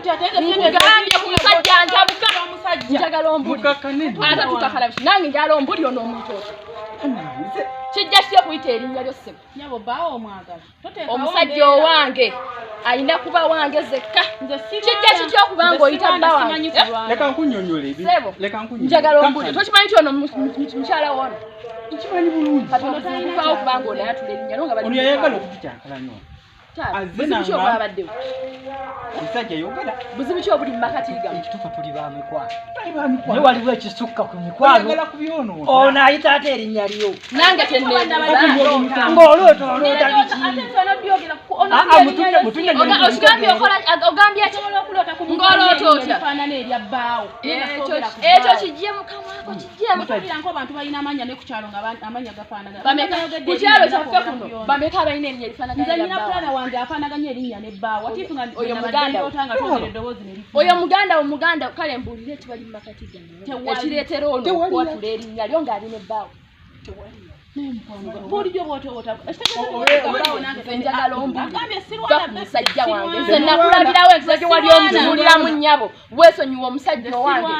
ngambye ku musajja njabuka njagala ombuli ate tutakala nange njala ombuli ono omuntu kijja kyo kuyita erinnya lyo ssebo nyabo baawo omwagala omusajja owange ayina kuba wange zekka kijja kityo okubanga oyita bba wange leka nkunyonyole ebi leka nkunyonyole njagala ombuli tokimanyi nti ono mukyala wono nkimanyi bulungi kati omukubawo okubanga ono ayatula erinnya no nga ono yayagala okutukyakala nyo buzibu ki obwabaddewo musajja yogera buzibu ki obuli mu makati gamu ekituufu tuli ba mikwano naye waliwo ekisukka ku mikwano oyagala kubyono ono ayita ate erinnya lyo nange kyenneebuuza ng'oloota biki ogambye ati ng'oloota otya ekyo kijje mukamwako kijjemu abantu balina amanya ne ku kyalo nga amanya gafaanagana ku kyalo kyaffe kuno bameka abalina erinnya lifaanagana wange afaanaganya erinnya ne bbaawo atifu nga oyo muganda kale mbuulire ekibali mu makati gange ekireetera ono okwatula erinnya lyo ng'alina ebbaawo bulijjo bw'otoota njagala ombuli musajja wange nze nakulabirawo ekisajja wali omutuuliramu nnyabo bwesonyiwa omusajja owange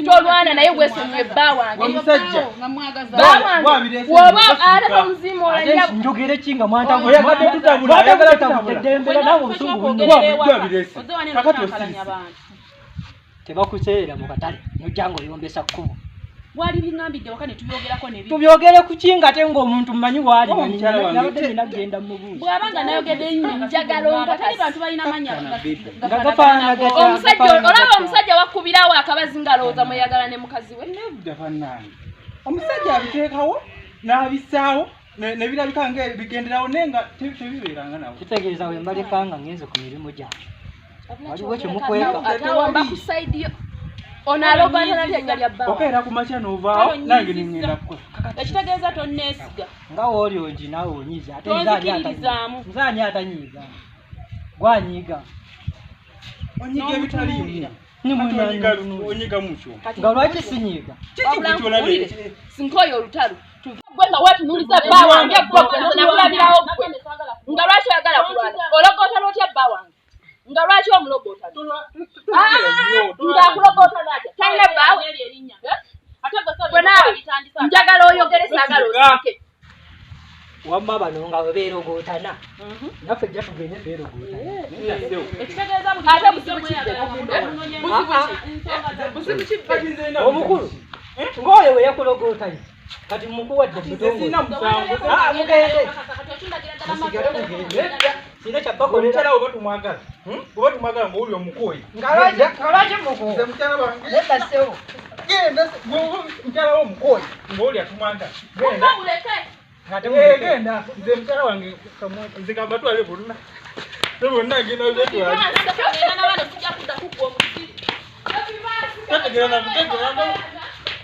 tolwana naye bwesonyiwa ebba wange woba ate tomuzimu olanyabo njogere ki nga mwantaoyagadde tutambuladdembera nawe obusungu tebakuseera mu katale nojja ng'oyombesa kkubo wali bingambidde waka ne tuyogerako ne tubyogere ku kinga ate ng'omuntu mmanyi wali nabadde nagenda mu buuzi bw'abanga nayogedde nnyo njagala ongatali bantu balina manya nga gafaanagata olaba omusajja wakkubirawo akabazi ngalowooza mweyagala ne mukazi we omusajja abiteekawo n'abissaawo nebirabika nga bigenderawo naye nga tebibeeranga nawo kitegeeza we mbaleka nga ngenze ku mirimu gyange waliwo kyemukweka atawamba ku saidi yo ono alogaana lyennya lya bbawa okeera ku makya n'ovaawo nange nengenda kukola ekitegeeza tonneesiga nga wooli ongi naawe onyiiza ate tonzikiririzaamu nzaani atanyiiga gwanyiiga onyiga ebitaliimu onyiga mukyo nga lwaki sinyiiga sinkoyo olutalo gwe nga wetunuliza bba wange gwe nakulabirawo gwe nga lwaki oyagala kulwana ologoota lwotya bba wange nga lwaki omulogoota ng'akulogoota natya talina bbaawe gwe naawe njagala oyogere saagala osike wamma bano nga bwe beerogootana naffe jja tugende beerogootana ate buzibu ki omukulu ng'oyo we yakulogootayo kati mukuwadde mutongole mugende sina kyabbakolera oba tumwagala ng'oli omukoyi ngalwaki mukuwa neddasewo genda mukyala w'omukoyi ng'oli atumwagala genda nze mukyala wange nze kambatwale bonna bonna ngenda zetwali